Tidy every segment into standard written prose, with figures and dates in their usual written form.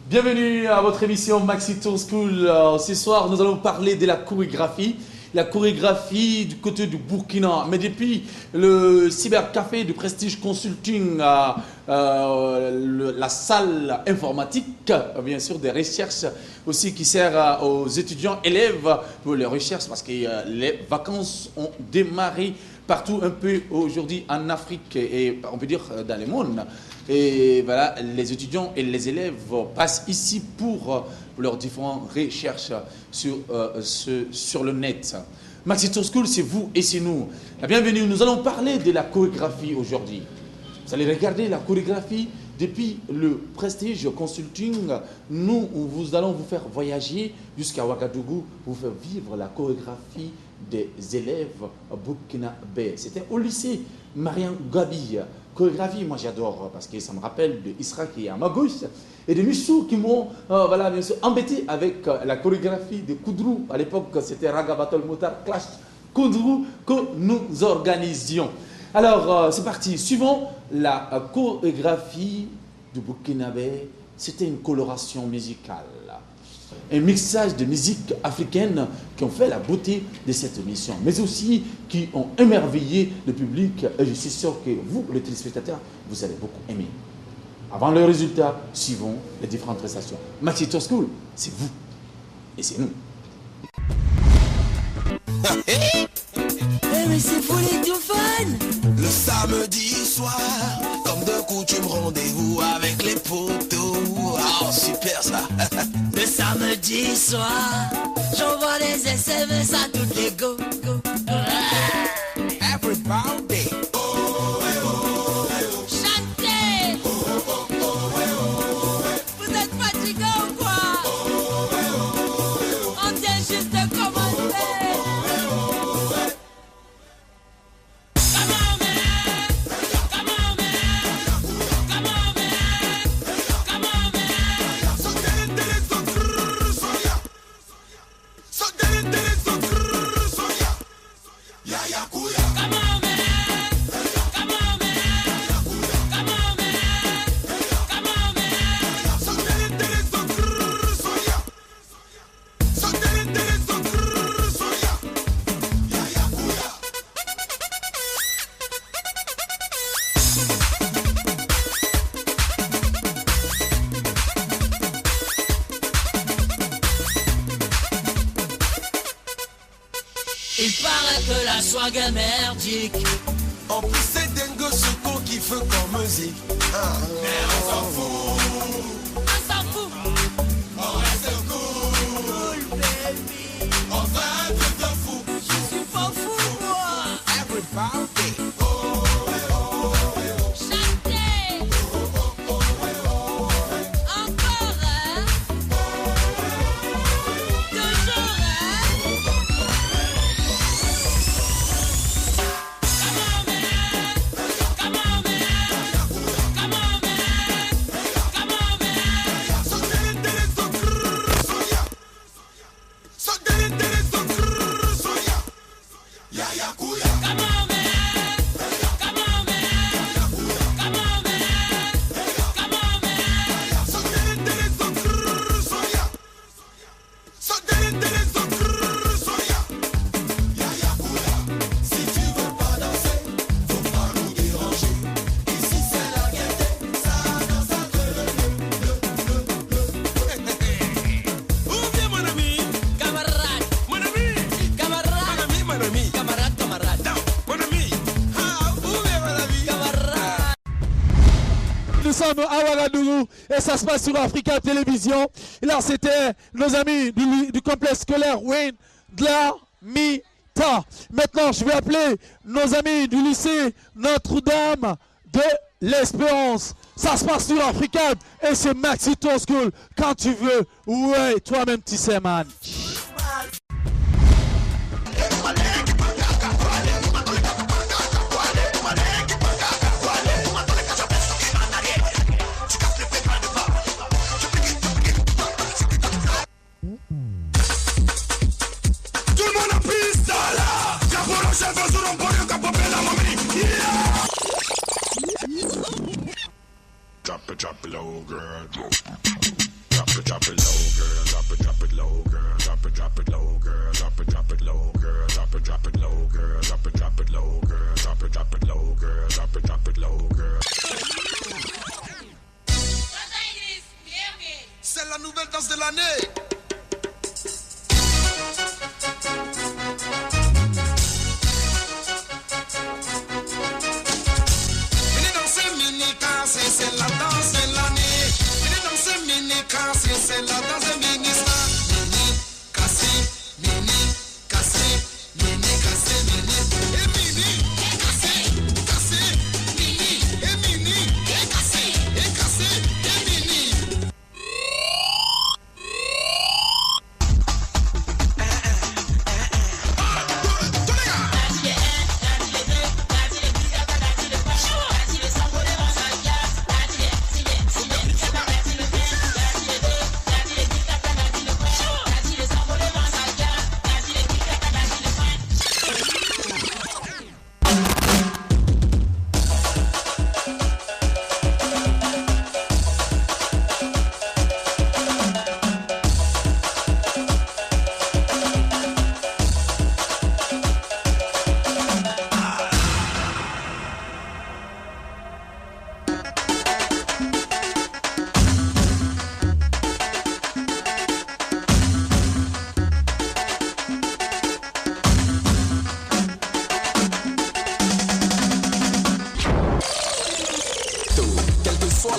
Bienvenue à votre émission Maxi Tour School. Ce soir, nous allons parler de la chorégraphie. La chorégraphie du côté du Burkina. Mais depuis le cybercafé du Prestige Consulting, la salle informatique, bien sûr, des recherches aussi qui sert aux étudiants, élèves pour les recherches parce que les vacances ont démarré partout un peu aujourd'hui en Afrique et on peut dire dans le monde. Et voilà, les étudiants et les élèves passent ici pour leurs différentes recherches sur le net. Maxi Tour School, c'est vous et c'est nous. La bienvenue, nous allons parler de la chorégraphie aujourd'hui. Vous allez regarder la chorégraphie depuis le Prestige Consulting. Nous allons vous faire voyager jusqu'à Ouagadougou, vous faire vivre la chorégraphie des élèves burkinabés. C'était au lycée Mariam Gabi. Chorégraphie, moi j'adore parce que ça me rappelle de Isra qui est à ma gauche et de Missou qui m'ont bien sûr embêté avec la chorégraphie de Koudrou. À l'époque, c'était Raga Battle Motar Clash Koudrou que nous organisions. Alors, c'est parti. Suivant la chorégraphie du Burkinabé, c'était une coloration musicale. Un mixage de musique africaine qui ont fait la beauté de cette émission, mais aussi qui ont émerveillé le public. Et je suis sûr que vous, les téléspectateurs, vous allez beaucoup aimer. Avant le résultat, suivons les différentes prestations. Maxi Tour School, c'est vous et c'est nous. Mais c'est fou les diophones. Le samedi soir, comme de coutume, rendez-vous avec les potos. Oh, super ça. Le samedi soir, j'envoie des SMS à toutes les go. Everybody. Chantez. Vous êtes fatigué ou quoi? On vient juste de commencer. Il paraît que la swag est merdique. En plus, c'est dingue ce qu'on kiffe comme musique. Mais on s'en fout. On s'en fout. On reste cool, baby. On fait un truc de fou. Je suis pas fou, moi. Everybody. Chantez. Encore, hein. Toujours, hein. Nous sommes à Ouagadougou et ça se passe sur Africa Télévision. Et là, c'était nos amis du complexe scolaire Wayne Dlamita. Maintenant, je vais appeler nos amis du lycée Notre-Dame de l'Espérance. Ça se passe sur Africa et c'est Maxi Tour School. Quand tu veux, ouais, toi-même tu sais, man. Drop it low, girl. drop it low, girl. Drop it low, girl. Drop it low, girl. Drop it low, girl. Drop it low, girl. Drop it low, girl. Drop it low, girl. Drop it low, girl. C'est la nouvelle danse de l'année. C'est la danse de l'année. Venez danser mini cassé, c'est la danse de ministre. Mini cassé, mini cassé, mini cassé, mini et mini et cassé, cassé, mini et mini et cassé et mini.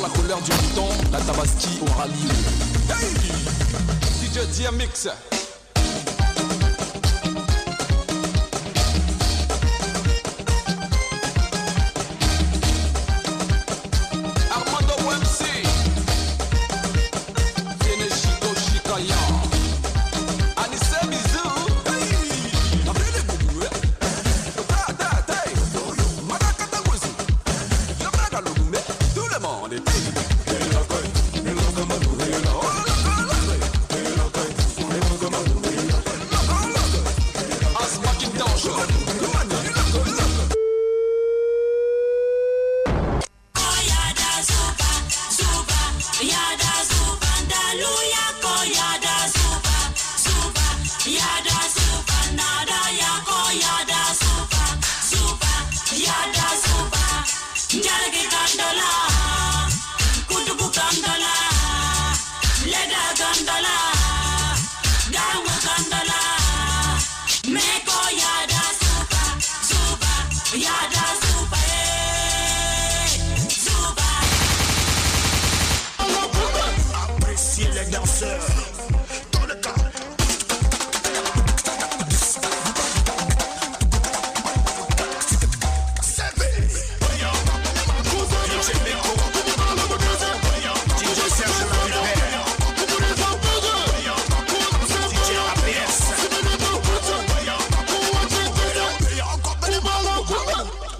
La couleur du bouton, la Tabaski aura lieu. Hey! DJ DMX. Armando MC. Keneshiko Shikaya. Anissa Bizou. Hey! Après les boubous. Tout le monde est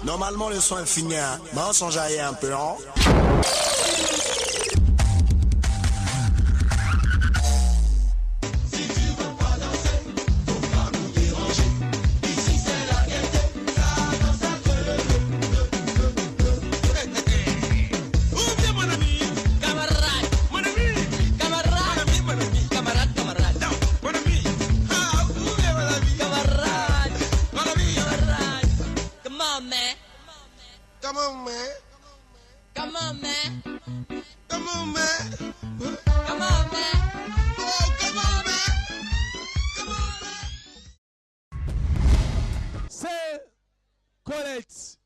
Normalement le son est fini, hein. Mais on s'en jaillit un peu, hein. Colette.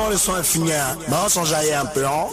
Avant le son est fini, on s'en jaillit un peu, hein.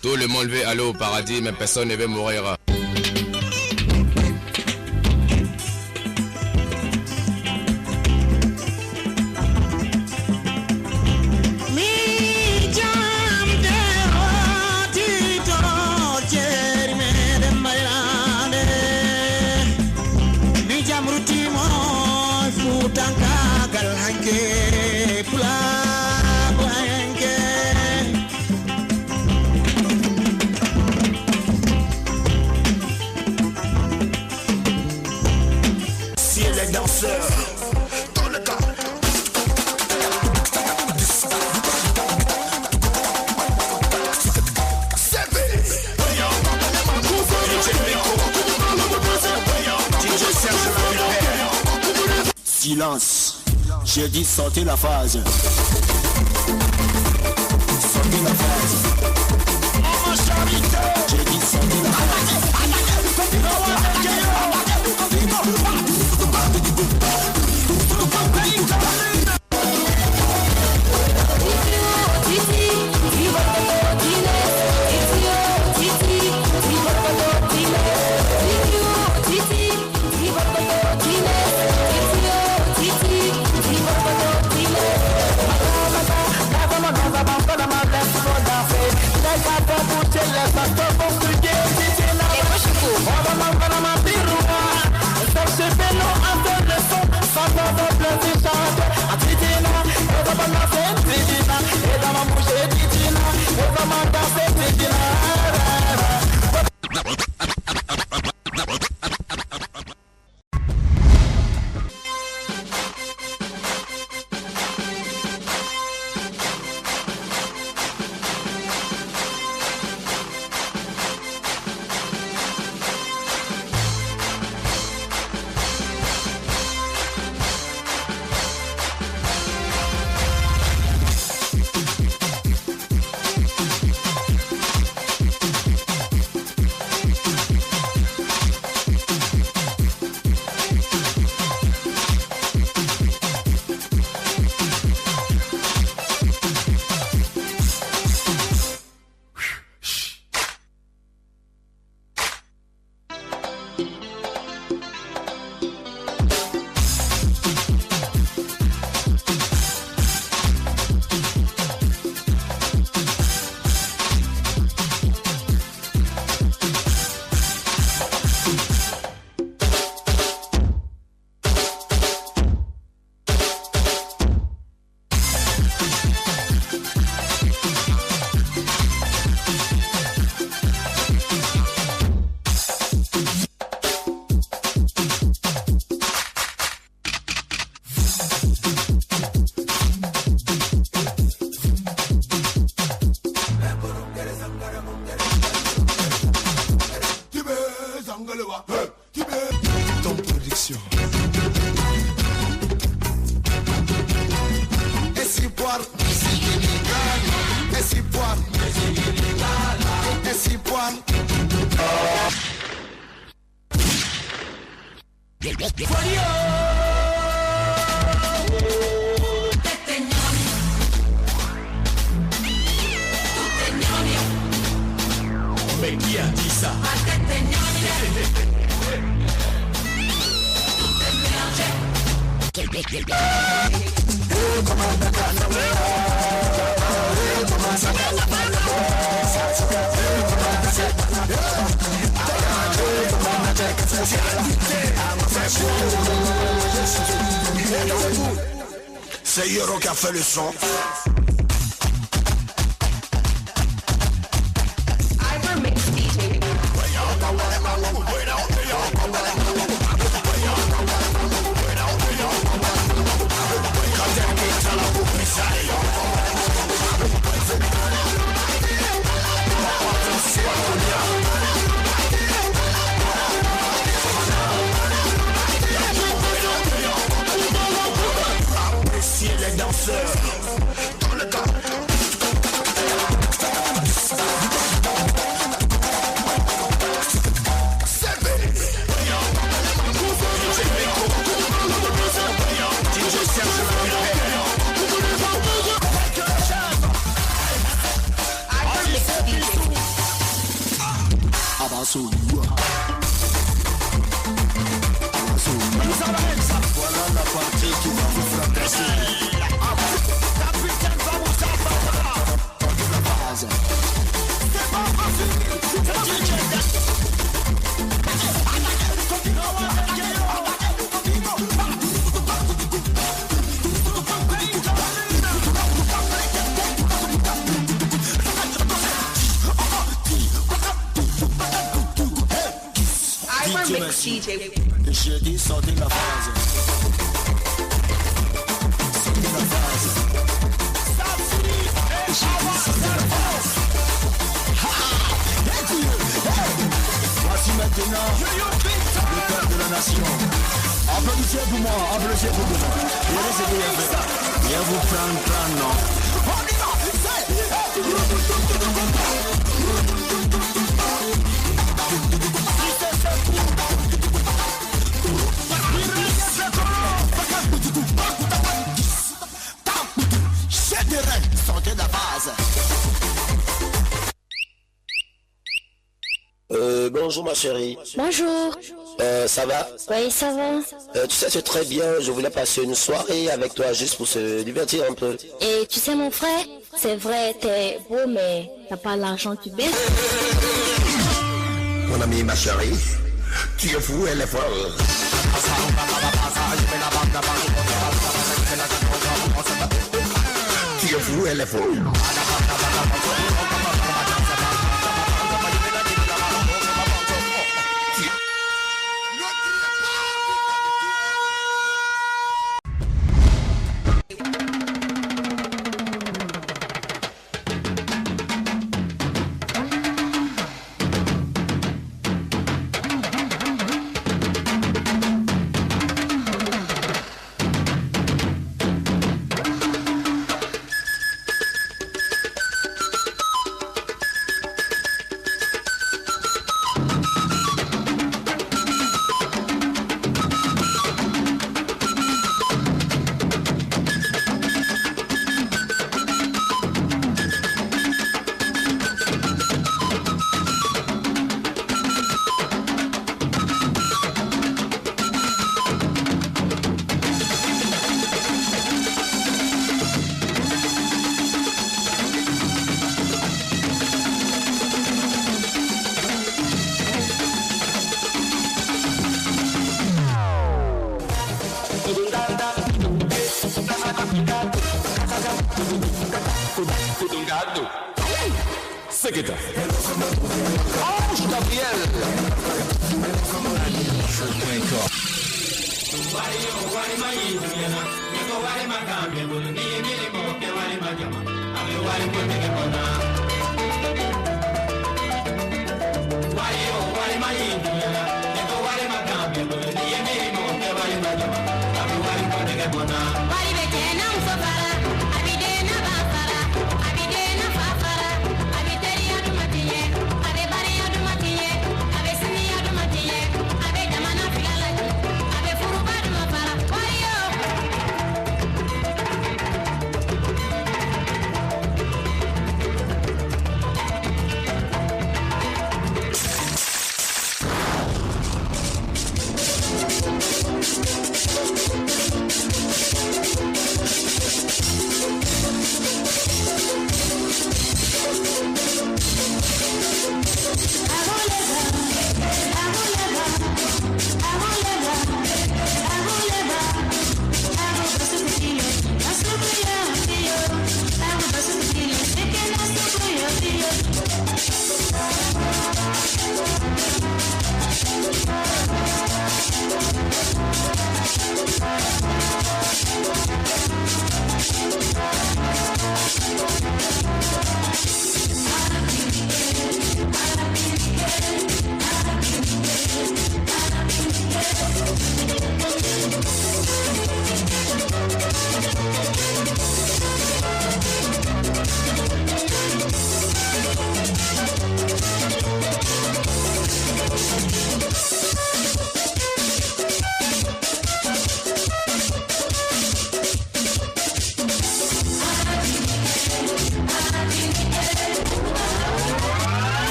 Tout le monde veut aller au paradis, mais personne ne veut mourir. Silence, j'ai dit sortez la phase. Sortez la phase. J'ai dit sortez la phase. Let's go. si poil, et si poil. Mais qui a dit ça? C'est Yoro qui a fait le son. Appréciez les danseurs dans le temps. Voilà la partie qui va vous fracasser. J'ai dit sortez la phase. Sortez la phase. Voici maintenant le père de la nation. Applaudissez pour moi, applaudissez pour moi. Viens vous prendre, non. Sortez la base. Bonjour ma chérie. Bonjour. Ça va? Oui, ça va. Tu sais, c'est très bien. Je voulais passer une soirée avec toi juste pour se divertir un peu. Et tu sais mon frère, c'est vrai, t'es beau, mais t'as pas l'argent, tu baisses. Mon ami, ma chérie, tu es fou, elle est folle. Tu es fou, elle est folle. Seguida. Ange Gabriel. Why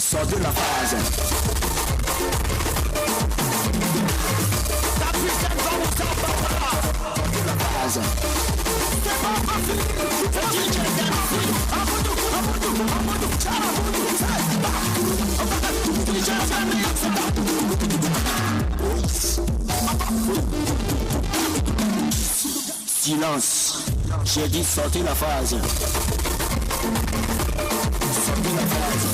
Sortez la phase. Silence. J'ai dit sortez la phase. Sortez la phase.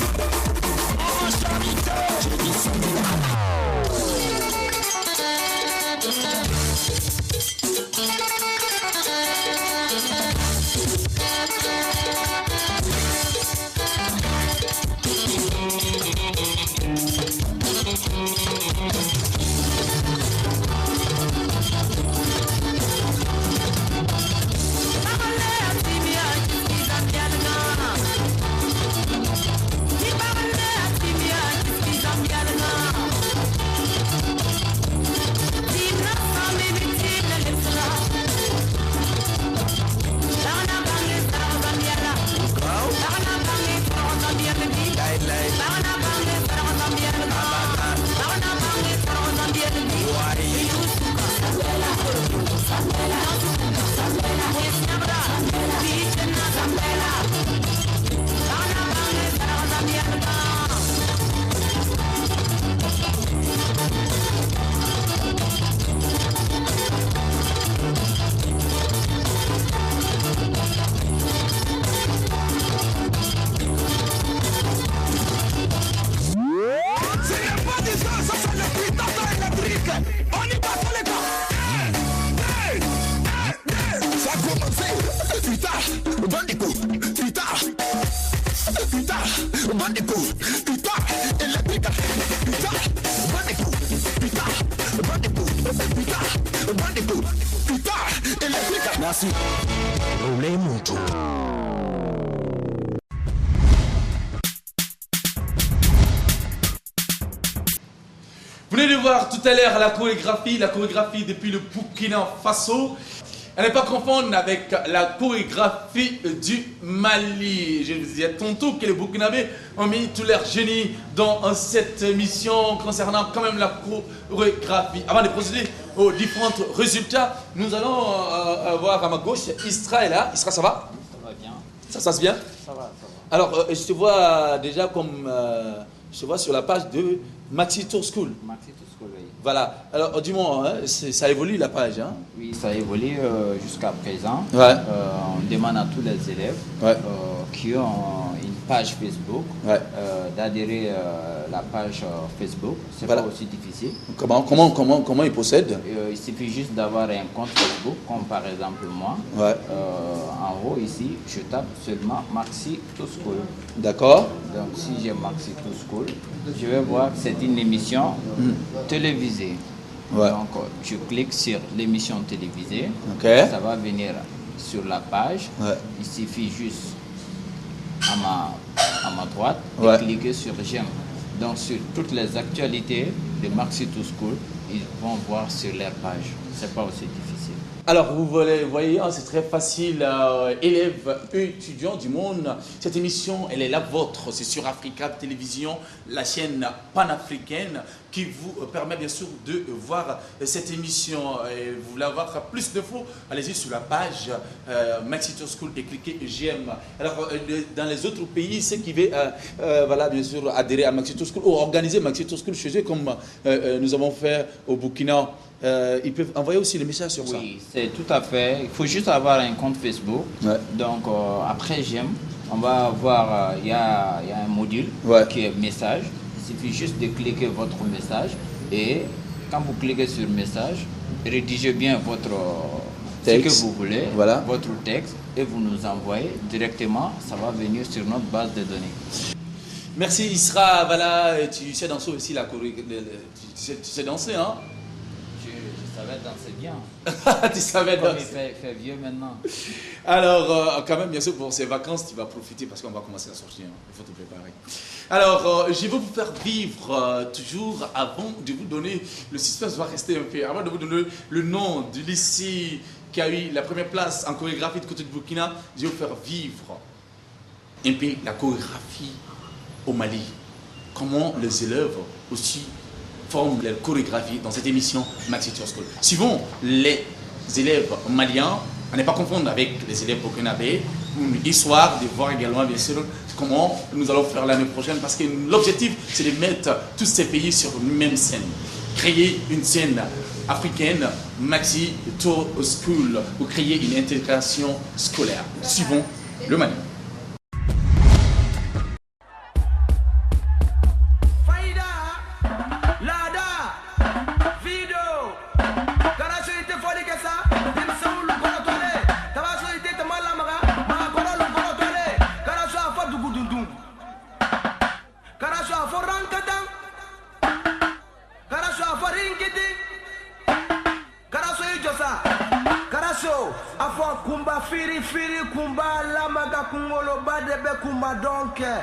J'ai dit sortez la phase. Merci. Roulez mon tour. Vous venez de voir tout à l'heure la chorégraphie depuis le Burkina Faso. À ne pas confondre avec la chorégraphie du Mali. Je vous disais tantôt que les Burkinabés ont mis tout leur génie dans cette émission concernant quand même la chorégraphie. Avant de procéder aux différents résultats, nous allons voir à ma gauche, Istra est là. Istra, ça va? Ça va bien. Ça se passe bien? Ça va. Alors, je te vois déjà comme... je te vois sur la page de Maxi Tour School. Maxi Tour School, oui. Voilà. Alors, dis-moi, hein, ça évolue la page, hein? Oui, ça évolue jusqu'à présent. Ouais. On demande à tous les élèves qui ont une page Facebook d'adhérer à la page Facebook. C'est pas aussi difficile. Comment ils possèdent? Il suffit juste d'avoir un compte Facebook, comme par exemple moi. Ouais. En haut ici, je tape seulement Maxi Tour School. D'accord. Donc si j'ai Maxi Tour School, je vais voir que c'est une émission télévisée. Ouais. Donc je clique sur l'émission télévisée. Okay. Ça va venir sur la page. Ouais. Il suffit juste à ma droite de cliquer sur j'aime. Donc sur toutes les actualités de Maxi Tour School, ils vont voir sur leur page. C'est pas aussi difficile. Alors, vous voyez, c'est très facile, élèves, étudiants du monde. Cette émission, elle est la vôtre. C'est sur Africa Télévision, la chaîne panafricaine, qui vous permet bien sûr de voir cette émission. Et vous voulez avoir plus d'infos, allez-y sur la page Maxi Tour School et cliquez j'aime. Alors, dans les autres pays, ceux qui veulent, voilà, bien sûr, adhérer à Maxi Tour School ou organiser Maxi Tour School chez eux, comme nous avons fait au Burkina, ils peuvent envoyer aussi le message sur ça. Oui, c'est tout à fait. Il faut juste avoir un compte Facebook. Ouais. Donc, après j'aime, on va voir, il y a un module qui est message. Il suffit juste de cliquer votre message et quand vous cliquez sur message, rédigez bien votre texte, ce que vous voulez, votre texte et vous nous envoyez directement. Ça va venir sur notre base de données. Merci Isra, voilà, tu sais danser aussi la chorégraphie. Tu sais danser, hein? Je savais savais danser bien. Tu savais Comme danser. il fait vieux maintenant. Alors, quand même, bien sûr, pour ces vacances, tu vas profiter parce qu'on va commencer à sortir. Hein. Il faut te préparer. Alors, je vais vous faire vivre toujours, avant de vous donner, le suspense va rester un peu, avant de vous donner le nom du lycée qui a eu la première place en chorégraphie de côté de Burkina, je vais vous faire vivre un peu la chorégraphie au Mali. Comment les élèves aussi forment leur chorégraphie dans cette émission Maxi Tour School. Suivons les élèves maliens, à ne pas confondre avec les élèves burkinabés, une histoire de voir également bien sûr comment nous allons faire l'année prochaine, parce que l'objectif c'est de mettre tous ces pays sur une même scène, créer une scène africaine Maxi Tour School pour créer une intégration scolaire. Suivons le Mali. Kumba firi firi kumba lamaga kungolo badebe kumba donke.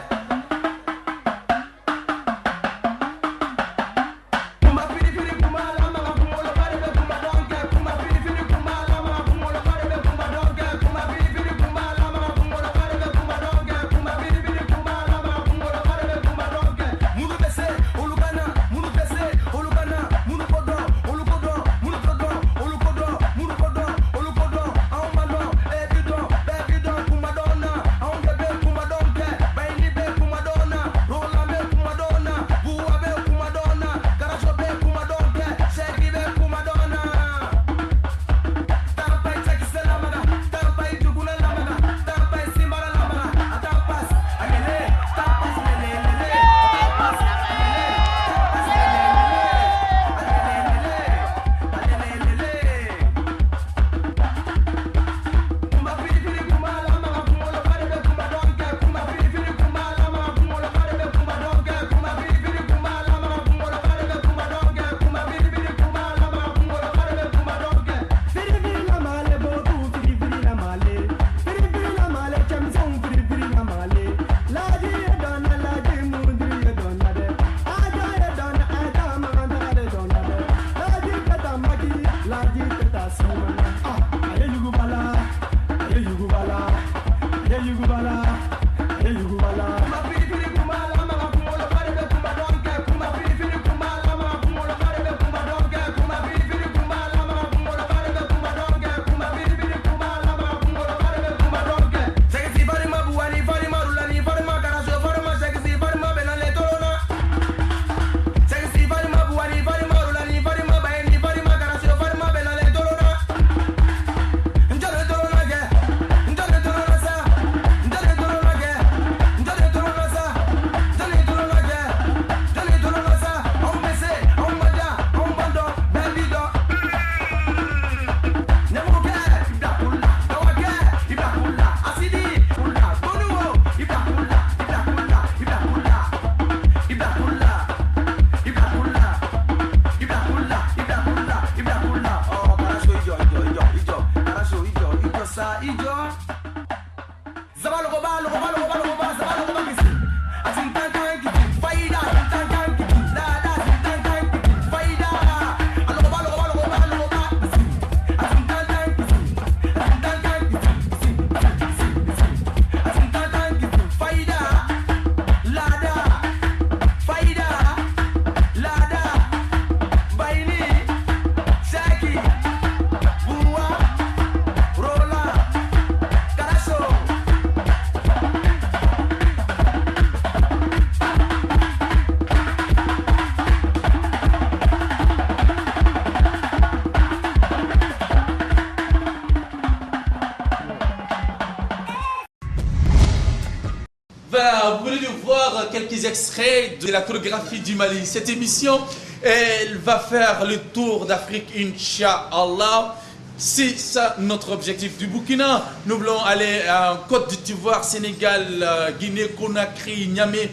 Vous venez de voir quelques extraits de la chorégraphie du Mali. Cette émission, elle va faire le tour d'Afrique, Inch'Allah. C'est ça notre objectif du Burkina. Nous voulons aller en Côte d'Ivoire, Sénégal, Guinée, Conakry, Niamey,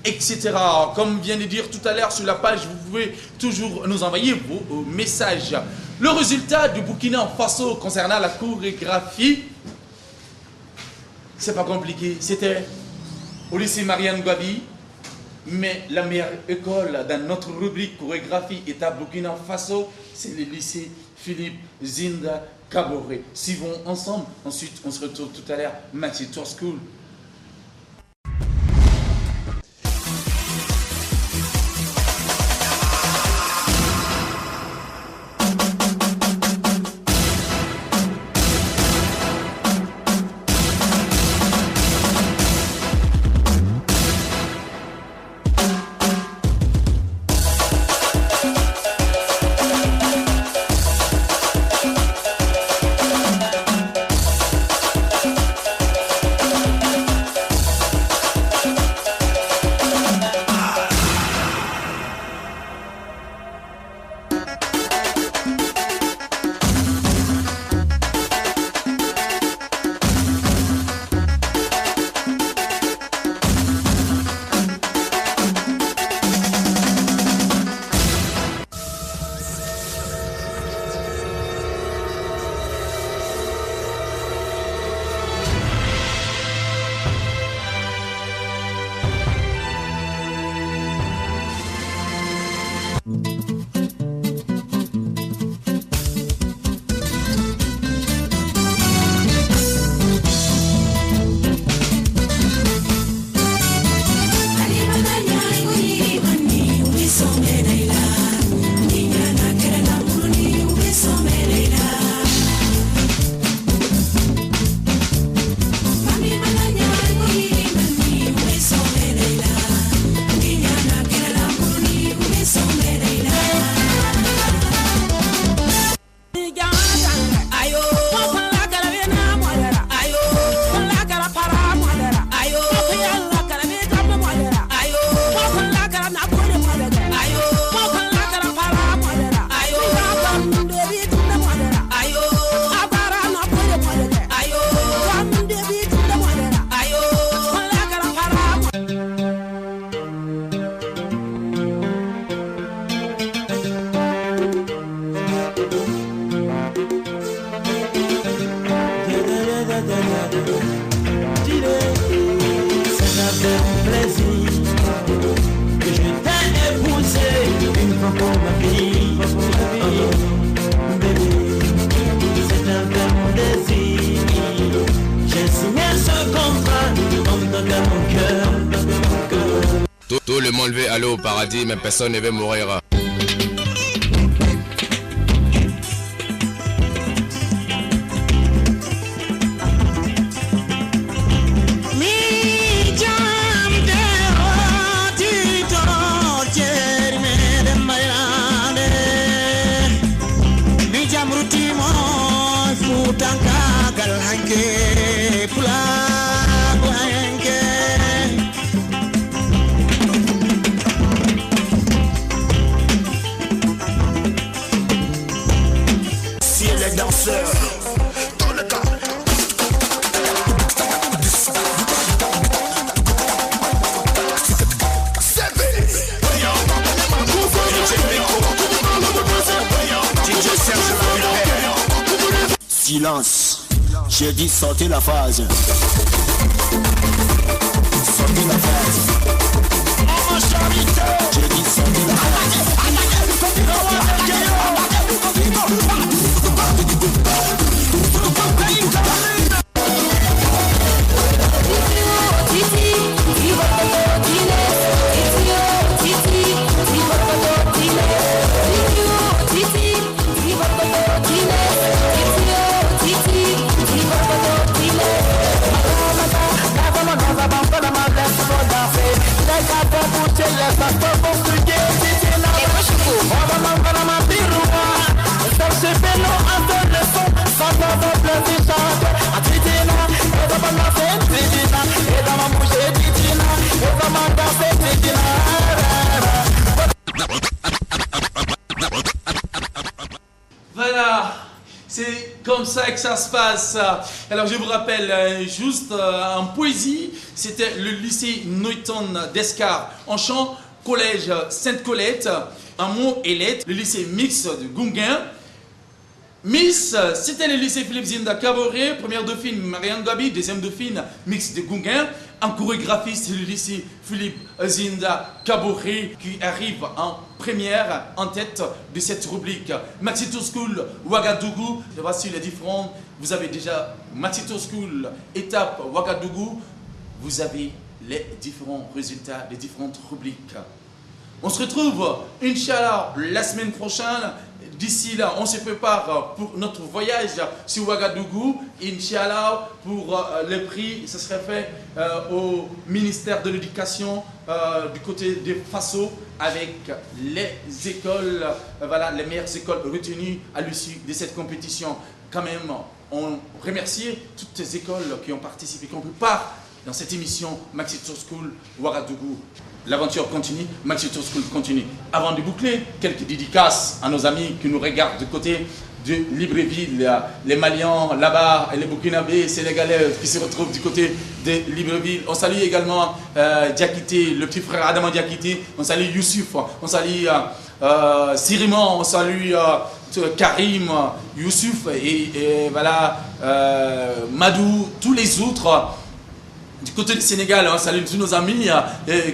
etc. Comme vient de dire tout à l'heure sur la page, vous pouvez toujours nous envoyer vos messages Le résultat du Burkina Faso concernant la chorégraphie, c'est pas compliqué. C'était au lycée Marianne Gwabi, mais la meilleure école dans notre rubrique chorégraphie est à Burkina Faso, c'est le lycée Philippe Zinda Kaboré. Suivons ensemble, ensuite on se retrouve tout à l'heure, Maxi Tour School. Tout le monde veut aller au paradis, mais personne ne veut mourir. Silence, j'ai dit sortez la phase. Sortez la phase. J'ai dit sortez la phase. Voilà, c'est comme ça que ça se passe. Alors je vous rappelle juste en poésie, c'était le lycée Newton d'Escar. En chant, collège Sainte-Colette. En mots et lettres, le lycée mixte de Gunguin. Miss, c'était le lycée Philippe Zinda Kaboré, première dauphine Marianne Gabi, deuxième dauphine Mix de Gunguin. En chorégraphie, c'est le lycée Philippe Zinda Kaboré qui arrive en première, en tête de cette rubrique. Maxito School Ouagadougou, voici les différents. Vous avez déjà Maxito School étape Ouagadougou. Vous avez les différents résultats des différentes rubriques. On se retrouve, Inch'Allah, la semaine prochaine. D'ici là, on se prépare pour notre voyage sur Ouagadougou. Inch'Allah, pour le prix, ce serait fait au ministère de l'Éducation du côté de Faso avec les écoles, voilà, les meilleures écoles retenues à l'issue de cette compétition. Quand même, on remercie toutes les écoles qui ont participé, qui ont pris part dans cette émission Maxito School Ouagadougou. L'aventure continue, Maxito School continue. Avant de boucler, quelques dédicaces à nos amis qui nous regardent du côté de Libreville, les Maliens là-bas, et les Burkinabés, les Sénégalais qui se retrouvent du côté de Libreville. On salue également Diakité, le petit frère Adama Diakité. On salue Youssouf, on salue Siriman, on salue Karim, Youssouf et voilà, Madou, tous les autres. Du côté du Sénégal, on salue tous nos amis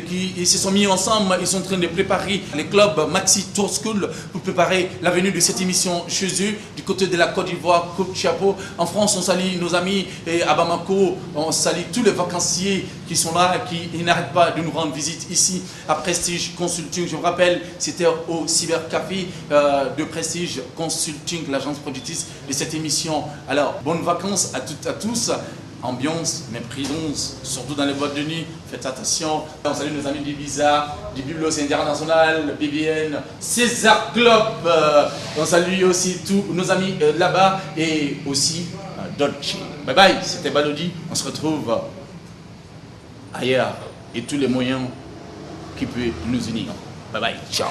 qui se sont mis ensemble. Ils sont en train de préparer les clubs Maxi Tour School pour préparer la venue de cette émission chez eux. Du côté de la Côte d'Ivoire, Coupe Chapeau. En France, on salue nos amis à Bamako. On salue tous les vacanciers qui sont là, qui n'arrêtent pas de nous rendre visite ici à Prestige Consulting. Je vous rappelle, c'était au Cybercafé de Prestige Consulting, l'agence productrice de cette émission. Alors, bonnes vacances à toutes et à tous. Ambiance, méprisance, surtout dans les boîtes de nuit, faites attention. On salue nos amis d'Ibiza, du Biblos International, BBN, César Club. On salue aussi tous nos amis là-bas et aussi Dolce. Bye bye, c'était Balodi. On se retrouve ailleurs et tous les moyens qui peuvent nous unir. Bye bye, ciao.